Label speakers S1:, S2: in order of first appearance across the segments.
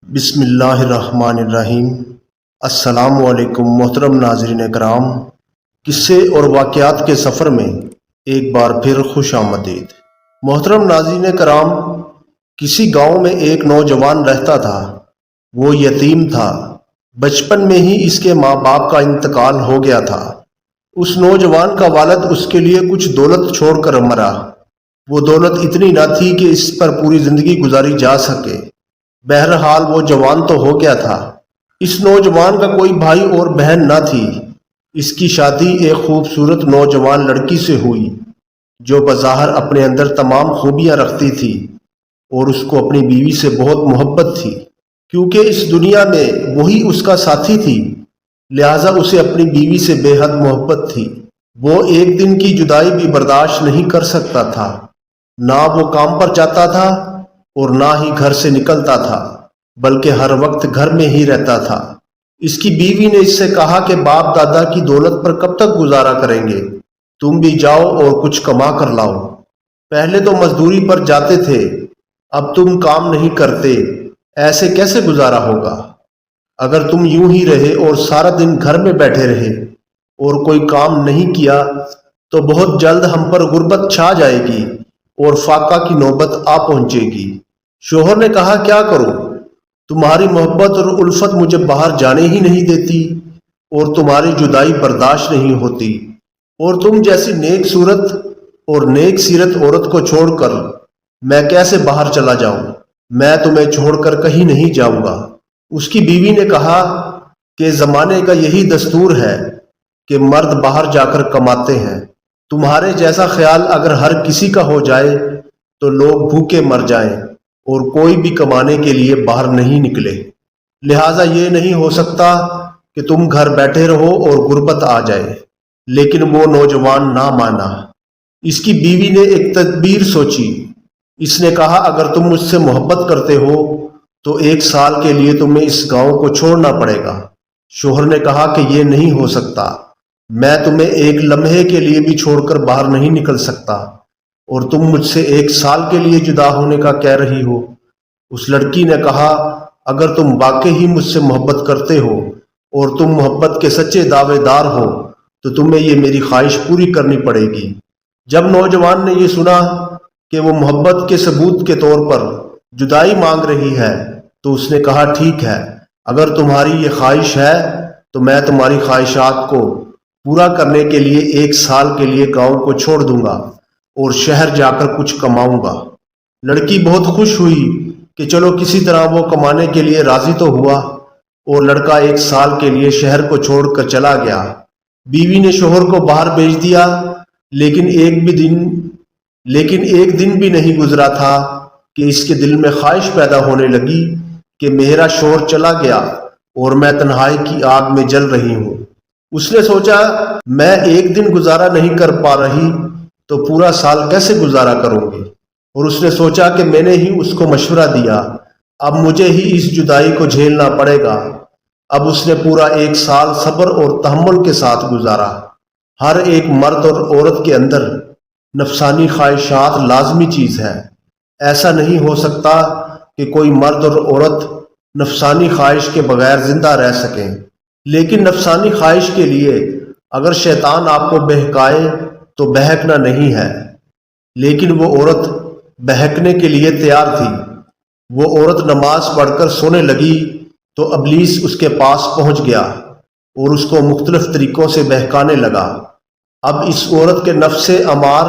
S1: بسم اللہ الرحمن الرحیم۔ السلام علیکم محترم ناظرین کرام، قصے اور واقعات کے سفر میں ایک بار پھر خوش آمدید۔ محترم ناظرین کرام، کسی گاؤں میں ایک نوجوان رہتا تھا۔ وہ یتیم تھا۔ بچپن میں ہی اس کے ماں باپ کا انتقال ہو گیا تھا۔ اس نوجوان کا والد اس کے لیے کچھ دولت چھوڑ کر مرا۔ وہ دولت اتنی نہ تھی کہ اس پر پوری زندگی گزاری جا سکے۔ بہرحال وہ جوان تو ہو گیا تھا۔ اس نوجوان کا کوئی بھائی اور بہن نہ تھی۔ اس کی شادی ایک خوبصورت نوجوان لڑکی سے ہوئی جو بظاہر اپنے اندر تمام خوبیاں رکھتی تھی اور اس کو اپنی بیوی سے بہت محبت تھی۔ کیونکہ اس دنیا میں وہی اس کا ساتھی تھی، لہٰذا اسے اپنی بیوی سے بے حد محبت تھی۔ وہ ایک دن کی جدائی بھی برداشت نہیں کر سکتا تھا۔ نہ وہ کام پر جاتا تھا اور نہ ہی گھر سے نکلتا تھا، بلکہ ہر وقت گھر میں ہی رہتا تھا۔ اس کی بیوی نے اس سے کہا کہ باپ دادا کی دولت پر کب تک گزارا کریں گے؟ تم بھی جاؤ اور کچھ کما کر لاؤ۔ پہلے تو مزدوری پر جاتے تھے، اب تم کام نہیں کرتے، ایسے کیسے گزارا ہوگا؟ اگر تم یوں ہی رہے اور سارا دن گھر میں بیٹھے رہے اور کوئی کام نہیں کیا تو بہت جلد ہم پر غربت چھا جائے گی اور فاقہ کی نوبت آ پہنچے گی۔ شوہر نے کہا، کیا کروں؟ تمہاری محبت اور الفت مجھے باہر جانے ہی نہیں دیتی اور تمہاری جدائی برداشت نہیں ہوتی، اور تم جیسی نیک صورت اور نیک سیرت عورت کو چھوڑ کر میں کیسے باہر چلا جاؤں؟ میں تمہیں چھوڑ کر کہیں نہیں جاؤں گا۔ اس کی بیوی نے کہا کہ زمانے کا یہی دستور ہے کہ مرد باہر جا کر کماتے ہیں۔ تمہارے جیسا خیال اگر ہر کسی کا ہو جائے تو لوگ بھوکے مر جائیں اور کوئی بھی کمانے کے لیے باہر نہیں نکلے۔ لہٰذا یہ نہیں ہو سکتا کہ تم گھر بیٹھے رہو اور غربت آ جائے۔ لیکن وہ نوجوان نہ مانا۔ اس کی بیوی نے ایک تدبیر سوچی۔ اس نے کہا، اگر تم مجھ سے محبت کرتے ہو تو 1 سال کے لیے تمہیں اس گاؤں کو چھوڑنا پڑے گا۔ شوہر نے کہا کہ یہ نہیں ہو سکتا، میں تمہیں 1 لمحے کے لیے بھی چھوڑ کر باہر نہیں نکل سکتا، اور تم مجھ سے 1 سال کے لیے جدا ہونے کا کہہ رہی ہو۔ اس لڑکی نے کہا، اگر تم واقعی ہی مجھ سے محبت کرتے ہو اور تم محبت کے سچے دعوے دار ہو تو تمہیں یہ میری خواہش پوری کرنی پڑے گی۔ جب نوجوان نے یہ سنا کہ وہ محبت کے ثبوت کے طور پر جدائی مانگ رہی ہے تو اس نے کہا، ٹھیک ہے، اگر تمہاری یہ خواہش ہے تو میں تمہاری خواہشات کو پورا کرنے کے لیے 1 سال کے لیے گاؤں کو چھوڑ دوں گا اور شہر جا کر کچھ کماؤں گا۔ لڑکی بہت خوش ہوئی کہ چلو کسی طرح وہ کمانے کے لیے راضی تو ہوا، اور لڑکا 1 سال کے لیے شہر کو چھوڑ کر چلا گیا۔ بیوی نے شوہر کو باہر بھیج دیا، لیکن ایک دن بھی نہیں گزرا تھا کہ اس کے دل میں خواہش پیدا ہونے لگی کہ میرا شوہر چلا گیا اور میں تنہائی کی آگ میں جل رہی ہوں۔ اس نے سوچا، میں 1 دن گزارا نہیں کر پا رہی تو پورا سال کیسے گزارا کروں گی؟ اور اس نے سوچا کہ میں نے ہی اس کو مشورہ دیا، اب مجھے ہی اس جدائی کو جھیلنا پڑے گا۔ اب اس نے پورا 1 سال صبر اور تحمل کے ساتھ گزارا۔ ہر ایک مرد اور عورت کے اندر نفسانی خواہشات لازمی چیز ہے۔ ایسا نہیں ہو سکتا کہ کوئی مرد اور عورت نفسانی خواہش کے بغیر زندہ رہ سکیں۔ لیکن نفسانی خواہش کے لیے اگر شیطان آپ کو بہکائے تو بہکنا نہیں ہے۔ لیکن وہ عورت بہکنے کے لیے تیار تھی۔ وہ عورت نماز پڑھ کر سونے لگی تو ابلیس اس کے پاس پہنچ گیا اور اس کو مختلف طریقوں سے بہکانے لگا۔ اب اس عورت کے نفس امار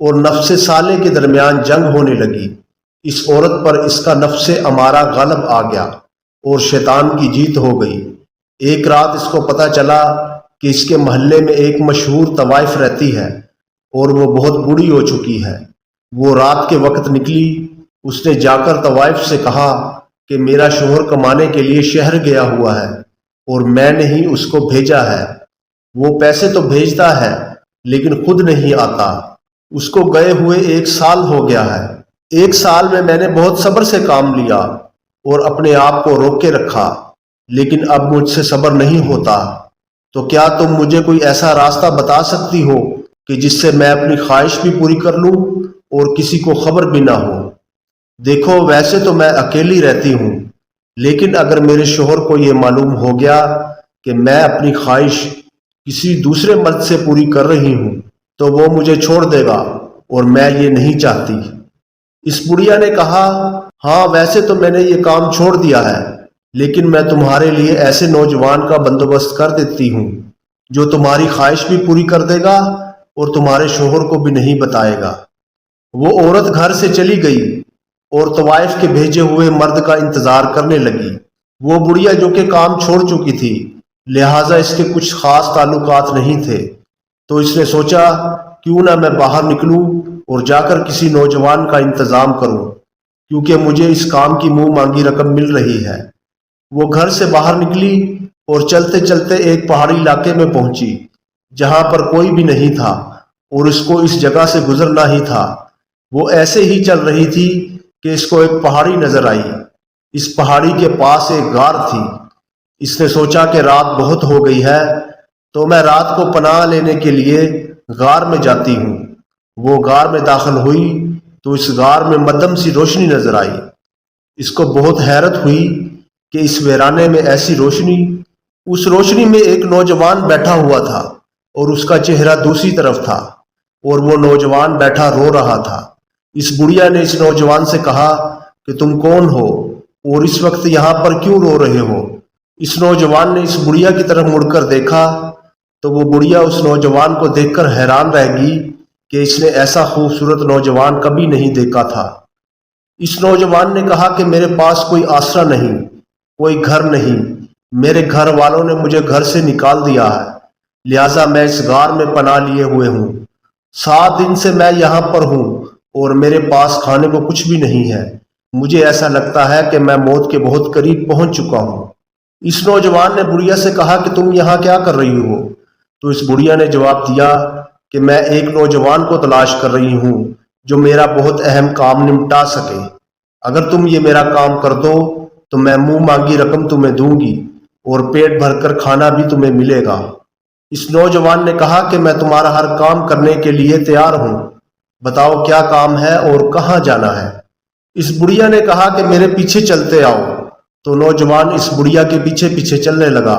S1: اور نفس صالح کے درمیان جنگ ہونے لگی۔ اس عورت پر اس کا نفس امارہ غالب آ گیا اور شیطان کی جیت ہو گئی۔ ایک رات اس کو پتہ چلا کہ اس کے محلے میں ایک مشہور طوائف رہتی ہے اور وہ بہت بوڑھی ہو چکی ہے۔ وہ رات کے وقت نکلی۔ اس نے جا کر طوائف سے کہا کہ میرا شوہر کمانے کے لیے شہر گیا ہوا ہے اور میں نے ہی اس کو بھیجا ہے۔ وہ پیسے تو بھیجتا ہے لیکن خود نہیں آتا۔ اس کو گئے ہوئے 1 سال ہو گیا ہے۔ 1 سال میں نے بہت صبر سے کام لیا اور اپنے آپ کو روک کے رکھا، لیکن اب مجھ سے صبر نہیں ہوتا۔ تو کیا تم مجھے کوئی ایسا راستہ بتا سکتی ہو کہ جس سے میں اپنی خواہش بھی پوری کر لوں اور کسی کو خبر بھی نہ ہو؟ دیکھو، ویسے تو میں اکیلی رہتی ہوں، لیکن اگر میرے شوہر کو یہ معلوم ہو گیا کہ میں اپنی خواہش کسی دوسرے مرد سے پوری کر رہی ہوں تو وہ مجھے چھوڑ دے گا، اور میں یہ نہیں چاہتی۔ اس بڑھیا نے کہا، ہاں ویسے تو میں نے یہ کام چھوڑ دیا ہے، لیکن میں تمہارے لیے ایسے نوجوان کا بندوبست کر دیتی ہوں جو تمہاری خواہش بھی پوری کر دے گا اور تمہارے شوہر کو بھی نہیں بتائے گا۔ وہ عورت گھر سے چلی گئی اور طوائف کے بھیجے ہوئے مرد کا انتظار کرنے لگی۔ وہ بڑھیا جو کہ کام چھوڑ چکی تھی، لہٰذا اس کے کچھ خاص تعلقات نہیں تھے، تو اس نے سوچا کیوں نہ میں باہر نکلوں اور جا کر کسی نوجوان کا انتظام کروں، کیونکہ مجھے اس کام کی منہ مانگی رقم مل رہی ہے۔ وہ گھر سے باہر نکلی اور چلتے چلتے ایک پہاڑی علاقے میں پہنچی جہاں پر کوئی بھی نہیں تھا، اور اس کو اس جگہ سے گزرنا ہی تھا۔ وہ ایسے ہی چل رہی تھی کہ اس کو ایک پہاڑی نظر آئی۔ اس پہاڑی کے پاس ایک غار تھی۔ اس نے سوچا کہ رات بہت ہو گئی ہے، تو میں رات کو پناہ لینے کے لیے غار میں جاتی ہوں۔ وہ غار میں داخل ہوئی تو اس غار میں مدھم سی روشنی نظر آئی۔ اس کو بہت حیرت ہوئی کہ اس ویرانے میں ایسی روشنی۔ اس روشنی میں ایک نوجوان بیٹھا ہوا تھا اور اس کا چہرہ دوسری طرف تھا، اور وہ نوجوان بیٹھا رو رہا تھا۔ اس بڑھیا نے اس نوجوان سے کہا کہ تم کون ہو اور اس وقت یہاں پر کیوں رو رہے ہو؟ اس نوجوان نے اس بڑھیا کی طرف مڑ کر دیکھا تو وہ بڑھیا اس نوجوان کو دیکھ کر حیران رہ گئی کہ اس نے ایسا خوبصورت نوجوان کبھی نہیں دیکھا تھا۔ اس نوجوان نے کہا کہ میرے پاس کوئی آسرا نہیں، کوئی گھر نہیں، میرے گھر والوں نے مجھے گھر سے نکال دیا ہے، لہٰذا میں اس غار میں پناہ لیے ہوئے ہوں۔ 7 دن سے میں یہاں پر ہوں اور میرے پاس کھانے کو کچھ بھی نہیں ہے۔ مجھے ایسا لگتا ہے کہ میں موت کے بہت قریب پہنچ چکا ہوں۔ اس نوجوان نے بڑھیا سے کہا کہ تم یہاں کیا کر رہی ہو؟ تو اس بڑھیا نے جواب دیا کہ میں ایک نوجوان کو تلاش کر رہی ہوں جو میرا بہت اہم کام نمٹا سکے۔ اگر تم یہ میرا کام کر دو تو میں منہ مانگی رقم تمہیں دوں گی اور پیٹ بھر کر کھانا بھی تمہیں ملے گا۔ اس نوجوان نے کہا کہ میں تمہارا ہر کام کرنے کے لیے تیار ہوں، بتاؤ کیا کام ہے اور کہاں جانا ہے؟ اس بڑھیا نے کہا کہ میرے پیچھے چلتے آؤ۔ تو نوجوان اس بڑھیا کے پیچھے پیچھے چلنے لگا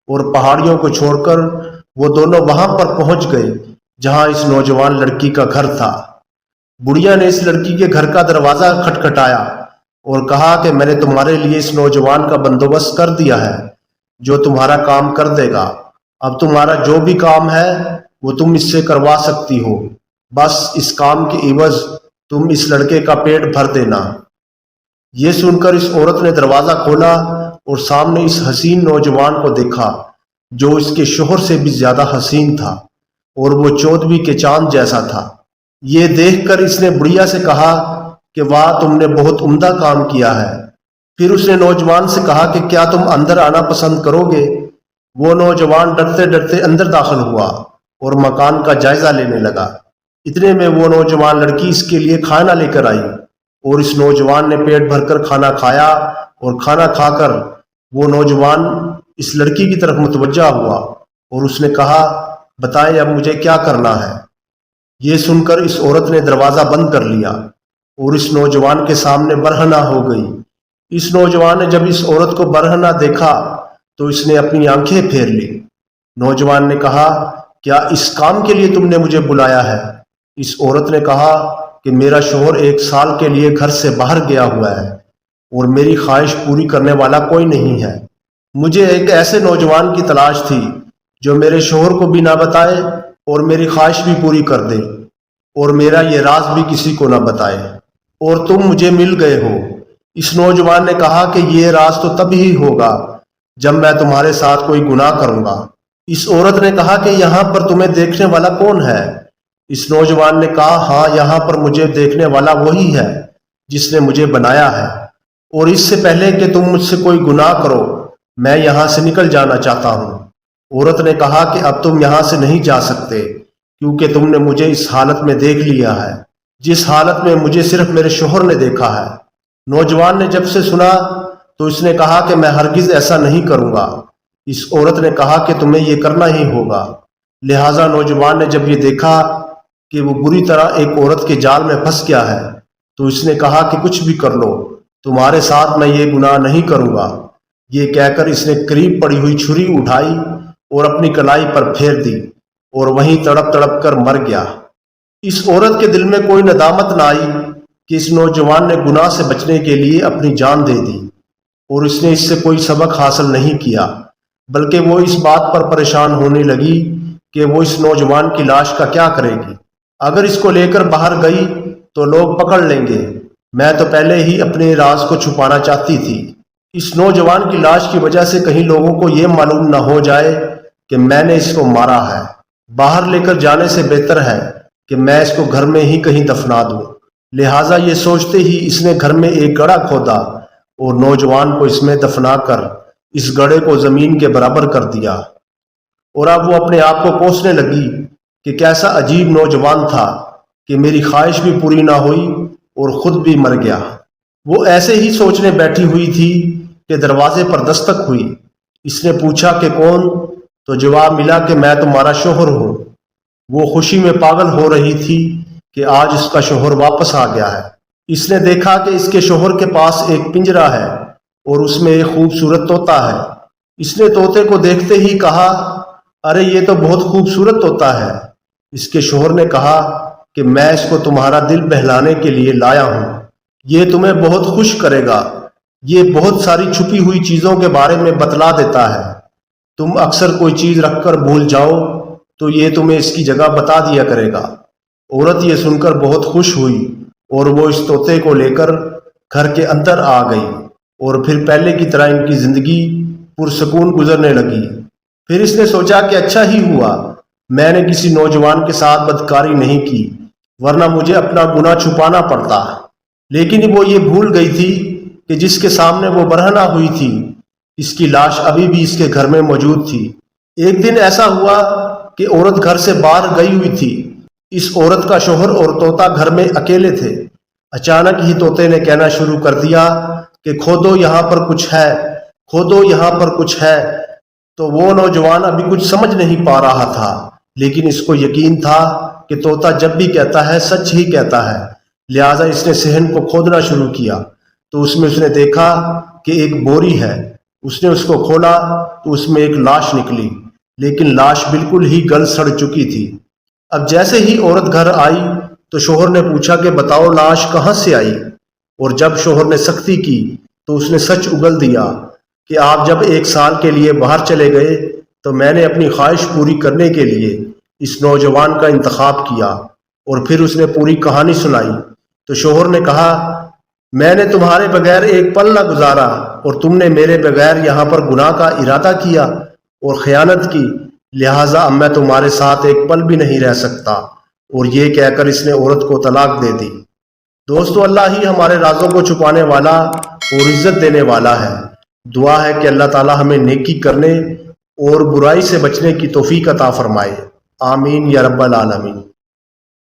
S1: اور پہاڑیوں کو چھوڑ کر وہ دونوں وہاں پر پہنچ گئے جہاں اس نوجوان لڑکی کا گھر تھا۔ بڑھیا نے اس لڑکی کے گھر کا دروازہ کھٹکھٹایا اور کہا کہ میں نے تمہارے لیے اس نوجوان کا بندوبست کر دیا ہے جو تمہارا کام کر دے گا۔ اب تمہارا جو بھی کام ہے وہ تم اس سے کروا سکتی ہو، بس اس کام کے عوض تم اس لڑکے کا پیٹ بھر دینا۔ یہ سن کر اس عورت نے دروازہ کھولا اور سامنے اس حسین نوجوان کو دیکھا جو اس کے شوہر سے بھی زیادہ حسین تھا، اور وہ 14ویں کے چاند جیسا تھا۔ یہ دیکھ کر اس نے بڑھیا سے کہا کہ واہ، تم نے بہت عمدہ کام کیا ہے۔ پھر اس نے نوجوان سے کہا کہ کیا تم اندر آنا پسند کرو گے؟ وہ نوجوان ڈرتے ڈرتے اندر داخل ہوا اور مکان کا جائزہ لینے لگا۔ اتنے میں وہ نوجوان لڑکی اس کے لیے کھانا لے کر آئی، اور اس نوجوان نے پیٹ بھر کر کھانا کھایا، اور کھانا کھا کر وہ نوجوان اس لڑکی کی طرف متوجہ ہوا اور اس نے کہا، بتائیں اب مجھے کیا کرنا ہے؟ یہ سن کر اس عورت نے دروازہ بند کر لیا اور اس نوجوان کے سامنے برہنہ ہو گئی۔ اس نوجوان نے جب اس عورت کو برہنہ دیکھا تو اس نے اپنی آنکھیں پھیر لی۔ نوجوان نے کہا، کیا اس کام کے لیے تم نے مجھے بلایا ہے؟ اس عورت نے کہا کہ میرا شوہر 1 سال کے لیے گھر سے باہر گیا ہوا ہے اور میری خواہش پوری کرنے والا کوئی نہیں ہے۔ مجھے ایک ایسے نوجوان کی تلاش تھی جو میرے شوہر کو بھی نہ بتائے اور میری خواہش بھی پوری کر دے اور میرا یہ راز بھی کسی کو نہ بتائے، اور تم مجھے مل گئے ہو۔ اس نوجوان نے کہا کہ یہ راز تو تب ہی ہوگا جب میں تمہارے ساتھ کوئی گناہ کروں گا۔ اس عورت نے کہا کہ یہاں پر تمہیں دیکھنے والا کون ہے؟ اس نوجوان نے کہا، ہاں یہاں پر مجھے دیکھنے والا وہی ہے جس نے مجھے بنایا ہے، اور اس سے پہلے کہ تم مجھ سے کوئی گناہ کرو میں یہاں سے نکل جانا چاہتا ہوں۔ عورت نے کہا کہ اب تم یہاں سے نہیں جا سکتے کیونکہ تم نے مجھے اس حالت میں دیکھ لیا ہے جس حالت میں مجھے صرف میرے شوہر نے دیکھا ہے۔ نوجوان نے جب سے سنا تو اس نے کہا کہ میں ہرگز ایسا نہیں کروں گا۔ اس عورت نے کہا کہ تمہیں یہ کرنا ہی ہوگا۔ لہٰذا نوجوان نے جب یہ دیکھا کہ وہ بری طرح ایک عورت کے جال میں پھنس گیا ہے تو اس نے کہا کہ کچھ بھی کر لو تمہارے ساتھ میں یہ گناہ نہیں کروں گا۔ یہ کہہ کر اس نے قریب پڑی ہوئی چھری اٹھائی اور اپنی کلائی پر پھیر دی اور وہیں تڑپ تڑپ کر مر گیا۔ اس عورت کے دل میں کوئی ندامت نہ آئی کہ اس نوجوان نے گناہ سے بچنے کے لیے اپنی جان دے دی اور اس نے اس سے کوئی سبق حاصل نہیں کیا، بلکہ وہ اس بات پر پریشان ہونے لگی کہ وہ اس نوجوان کی لاش کا کیا کرے گی۔ اگر اس کو لے کر باہر گئی تو لوگ پکڑ لیں گے۔ میں تو پہلے ہی اپنے راز کو چھپانا چاہتی تھی۔ اس نوجوان کی لاش کی وجہ سے کہیں لوگوں کو یہ معلوم نہ ہو جائے کہ میں نے اس کو مارا ہے۔ باہر لے کر جانے سے بہتر ہے کہ میں اس کو گھر میں ہی کہیں دفنا دوں۔ لہٰذا یہ سوچتے ہی اس نے گھر میں ایک گڑھا کھودا اور نوجوان کو اس میں دفنا کر اس گڑھے کو زمین کے برابر کر دیا۔ اور اب وہ اپنے آپ کو کوسنے لگی کہ کیسا عجیب نوجوان تھا کہ میری خواہش بھی پوری نہ ہوئی اور خود بھی مر گیا۔ وہ ایسے ہی سوچنے بیٹھی ہوئی تھی کہ دروازے پر دستک ہوئی۔ اس نے پوچھا کہ کون؟ تو جواب ملا کہ میں تمہارا شوہر ہوں۔ وہ خوشی میں پاگل ہو رہی تھی کہ آج اس کا شوہر واپس آ گیا ہے۔ اس نے دیکھا کہ اس کے شوہر کے پاس ایک پنجرا ہے اور اس میں ایک خوبصورت طوطا ہے۔ اس نے طوطے کو دیکھتے ہی کہا، ارے یہ تو بہت خوبصورت طوطا ہے۔ اس کے شوہر نے کہا کہ میں اس کو تمہارا دل بہلانے کے لیے لایا ہوں، یہ تمہیں بہت خوش کرے گا۔ یہ بہت ساری چھپی ہوئی چیزوں کے بارے میں بتلا دیتا ہے۔ تم اکثر کوئی چیز رکھ کر بھول جاؤ تو یہ تمہیں اس کی جگہ بتا دیا کرے گا۔ عورت یہ سن کر بہت خوش ہوئی اور وہ اس طوطے کو لے کر گھر کے اندر آ گئی اور پھر پہلے کی طرح ان کی زندگی پرسکون گزرنے لگی۔ پھر اس نے سوچا کہ اچھا ہی ہوا میں نے کسی نوجوان کے ساتھ بدکاری نہیں کی، ورنہ مجھے اپنا گناہ چھپانا پڑتا۔ لیکن وہ یہ بھول گئی تھی کہ جس کے سامنے وہ برہنہ ہوئی تھی اس کی لاش ابھی بھی اس کے گھر میں موجود تھی۔ ایک دن ایسا ہوا کہ عورت گھر سے باہر گئی ہوئی تھی۔ اس عورت کا شوہر اور طوطا گھر میں اکیلے تھے۔ اچانک ہی طوطے نے کہنا شروع کر دیا کہ کھودو یہاں پر کچھ ہے، کھودو یہاں پر کچھ ہے۔ تو وہ نوجوان ابھی کچھ سمجھ نہیں پا رہا تھا، لیکن اس کو یقین تھا کہ طوطا جب بھی کہتا ہے سچ ہی کہتا ہے۔ لہٰذا اس نے صحن کو کھودنا شروع کیا تو اس نے دیکھا کہ ایک بوری ہے۔ اس نے اس کو کھولا تو اس میں ایک لاش نکلی، لیکن لاش بالکل ہی گل سڑ چکی تھی۔ اب جیسے ہی عورت گھر آئی تو شوہر نے پوچھا کہ بتاؤ لاش کہاں سے آئی؟ اور جب شوہر نے سختی کی تو اس نے سچ اگل دیا کہ آپ جب 1 سال کے لیے باہر چلے گئے تو میں نے اپنی خواہش پوری کرنے کے لیے اس نوجوان کا انتخاب کیا۔ اور پھر اس نے پوری کہانی سنائی تو شوہر نے کہا، میں نے تمہارے بغیر ایک پل نہ گزارا اور تم نے میرے بغیر یہاں پر گناہ کا ارادہ کیا اور خیانت کی، لہٰذا اب میں تمہارے ساتھ ایک پل بھی نہیں رہ سکتا۔ اور یہ کہہ کر اس نے عورت کو طلاق دے دی۔ دوستو، اللہ ہی ہمارے رازوں کو چھپانے والا اور عزت دینے والا ہے۔ دعا ہے کہ اللہ تعالی ہمیں نیکی کرنے اور برائی سے بچنے کی توفیق عطا فرمائے۔ آمین یا رب العالمین۔